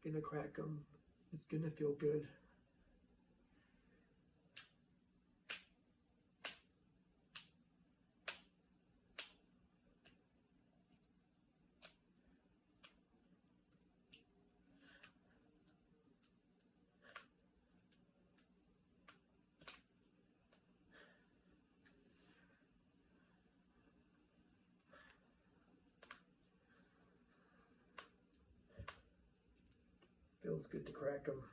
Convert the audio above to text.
Gonna crack them. It's gonna feel good. Feels good to crack them.